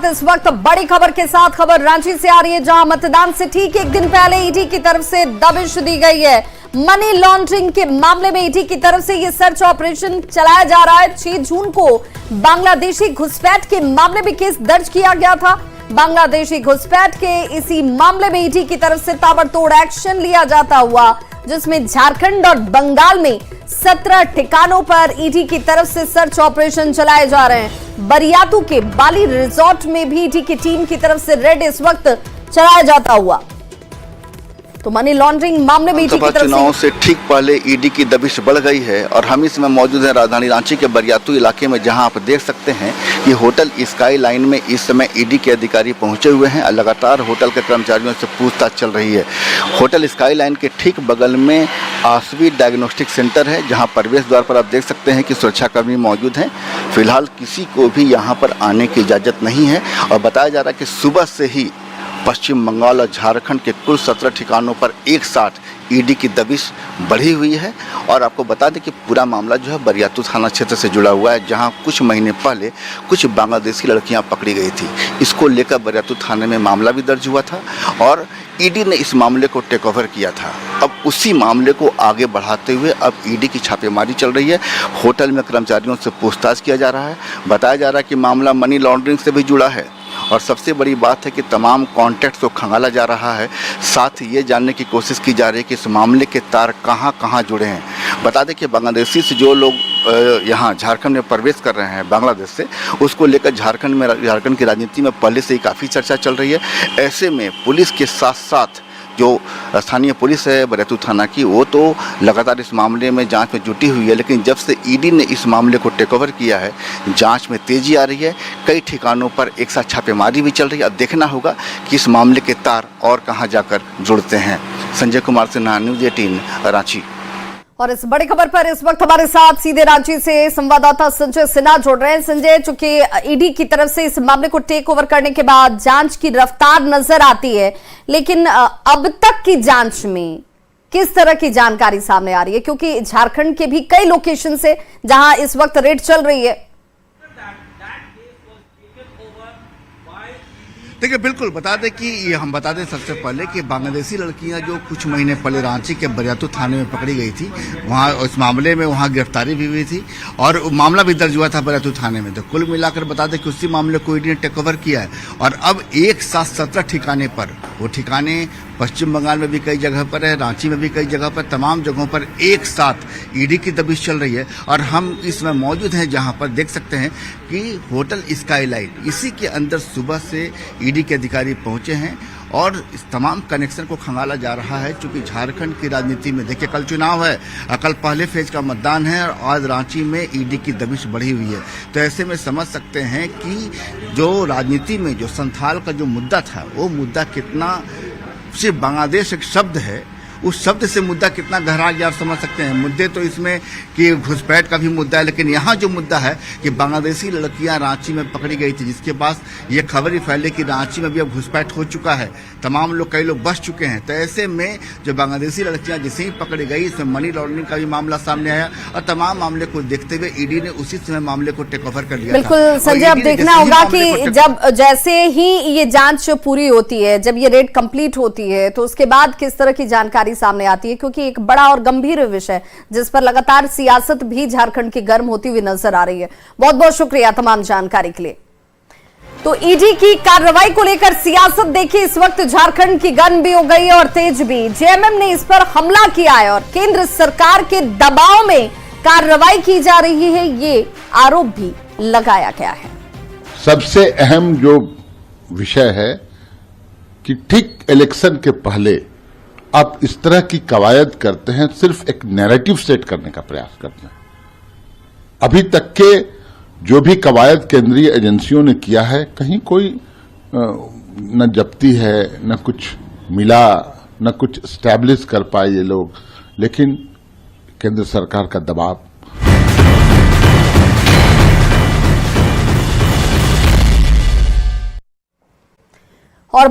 इस वक्त बड़ी खबर के साथ खबर रांची से आ रही है, जहां मतदान से ठीक एक दिन पहले ईडी की तरफ से दबिश दी गई है। मनी लॉन्ड्रिंग के मामले में ईडी की तरफ से यह सर्च ऑपरेशन चलाया जा रहा है। 6 जून को बांग्लादेशी घुसपैठ के मामले में केस दर्ज किया गया था। बांग्लादेशी घुसपैठ के इसी मामले में ईडी की तरफ से ताबड़तोड़ एक्शन लिया जाता हुआ, जिसमें झारखंड और बंगाल में 17 ठिकानों पर ईडी की तरफ से सर्च ऑपरेशन चलाए जा रहे हैं। बरियातू के बाली रिजॉर्ट में भी ईडी की टीम की तरफ से रेड इस वक्त चलाया जाता हुआ। तो मनी लॉन्ड्रिंग मामले में ईडी की तरफ चुनाव से ठीक पहले ईडी की दबिश बढ़ गई है और हम इस समय मौजूद हैं राजधानी रांची के बरियातू इलाके में, जहां आप देख सकते हैं कि होटल स्काई लाइन में इस समय ईडी के अधिकारी पहुंचे हुए हैं। लगातार होटल के कर्मचारियों से पूछताछ चल रही है। होटल स्काई लाइन के ठीक बगल में आसवी डायग्नोस्टिक सेंटर है, जहां प्रवेश द्वार पर आप देख सकते हैं कि सुरक्षाकर्मी मौजूद हैं। फिलहाल किसी को भी यहाँ पर आने की इजाज़त नहीं है और बताया जा रहा है कि सुबह से ही पश्चिम बंगाल और झारखंड के कुल 17 ठिकानों पर एक साथ ईडी की दबिश बढ़ी हुई है। और आपको बता दें कि पूरा मामला जो है बरियातू थाना क्षेत्र से जुड़ा हुआ है, जहां कुछ महीने पहले कुछ बांग्लादेशी लड़कियां पकड़ी गई थी। इसको लेकर बरियातू थाने में मामला भी दर्ज हुआ था और ईडी ने इस मामले को टेक ओवर किया था। अब उसी मामले को आगे बढ़ाते हुए अब ईडी की छापेमारी चल रही है। होटल में कर्मचारियों से पूछताछ किया जा रहा है। बताया जा रहा है कि मामला मनी लॉन्ड्रिंग से भी जुड़ा है और सबसे बड़ी बात है कि तमाम कॉन्टैक्ट्स को खंगाला जा रहा है। साथ ही ये जानने की कोशिश की जा रही है कि इस मामले के तार कहां जुड़े हैं। बता दें कि बांग्लादेशी से जो लोग यहाँ झारखंड में प्रवेश कर रहे हैं बांग्लादेश से, उसको लेकर झारखंड की राजनीति में पहले से ही काफ़ी चर्चा चल रही है। ऐसे में पुलिस के साथ साथ जो स्थानीय पुलिस है बरियातू थाना की, वो तो लगातार इस मामले में जांच में जुटी हुई है। लेकिन जब से ईडी ने इस मामले को टेक ओवर किया है, जांच में तेजी आ रही है। कई ठिकानों पर एक साथ छापेमारी भी चल रही है। अब देखना होगा कि इस मामले के तार और कहां जाकर जुड़ते हैं। संजय कुमार सिन्हा, न्यूज़ 18 रांची। और इस बड़ी खबर पर इस वक्त हमारे साथ सीधे रांची से संवाददाता संजय सिन्हा जुड़ रहे हैं। संजय, चूंकि ईडी की तरफ से इस मामले को टेक ओवर करने के बाद जांच की रफ्तार नजर आती है, लेकिन अब तक की जांच में किस तरह की जानकारी सामने आ रही है? क्योंकि झारखंड के भी कई लोकेशन से जहां इस वक्त रेड चल रही है। देखिए, बिल्कुल बता दें कि ये हम बता दें सबसे पहले कि बांग्लादेशी लड़कियां जो कुछ महीने पहले रांची के बरियातू थाने में पकड़ी गई थी, वहाँ उस मामले में वहाँ गिरफ्तारी भी हुई थी और मामला भी दर्ज हुआ था बरियातू थाने में। तो कुल मिलाकर बता दें कि उसी मामले को ईडी ने टेक ओवर किया है और अब एक साथ 17 ठिकाने पर, वो ठिकाने पश्चिम बंगाल में भी कई जगह पर है, रांची में भी कई जगह पर, तमाम जगहों पर एक साथ ईडी की दबिश चल रही है। और हम इसमें मौजूद हैं जहां पर देख सकते हैं कि होटल स्काई लाइन, इसी के अंदर सुबह से ईडी के अधिकारी पहुंचे हैं और इस तमाम कनेक्शन को खंगाला जा रहा है। चूंकि झारखंड की राजनीति में देखिए, कल चुनाव है, कल पहले फेज का मतदान है और आज रांची में ईडी की दबिश बढ़ी हुई है। तो ऐसे में समझ सकते हैं कि जो राजनीति में जो संथाल का जो मुद्दा था, वो मुद्दा कितना, सिर्फ बांग्लादेश एक शब्द है, उस शब्द से मुद्दा कितना गहरा गया आप समझ सकते हैं। मुद्दे तो इसमें कि घुसपैठ का भी मुद्दा है, लेकिन यहाँ जो मुद्दा है कि बांग्लादेशी लड़कियां रांची में पकड़ी गई थी, जिसके पास ये खबर ही फैली कि रांची में भी अब घुसपैठ हो चुका है, तमाम लोग, कई लोग बच चुके हैं। तो ऐसे में जो बांग्लादेशी लड़कियां जैसे ही पकड़ी गई, इसमें मनी लॉन्ड्रिंग का भी मामला सामने आया और तमाम मामले को देखते हुए ईडी ने उसी समय मामले को टेक ओवर कर लिया। बिल्कुल संजय, अब देखना होगा कि जब जैसे ही ये जांच पूरी होती है, जब ये रेड कंप्लीट होती है, तो उसके बाद किस तरह की जानकारी सामने आती है, क्योंकि एक बड़ा और गंभीर विषय जिस पर लगातार सियासत भी झारखंड की गर्म होती हुई नजर आ रही है। बहुत बहुत शुक्रिया तमाम जानकारी के लिए। तो ईडी की कार्रवाई को लेकर सियासत देखिए इस वक्त झारखंड की गर्म भी हो गई और तेज भी। जेएमएम ने इस पर हमला किया है और केंद्र सरकार के दबाव में कार्रवाई की जा रही है, ये आरोप भी लगाया गया है। सबसे अहम जो विषय है कि ठीक इलेक्शन के पहले आप इस तरह की कवायद करते हैं, सिर्फ एक नैरेटिव सेट करने का प्रयास करते हैं। अभी तक के जो भी कवायद केंद्रीय एजेंसियों ने किया है, कहीं कोई न जब्ती है, न कुछ मिला, न कुछ स्टैब्लिश कर पाए ये लोग, लेकिन केंद्र सरकार का दबाव और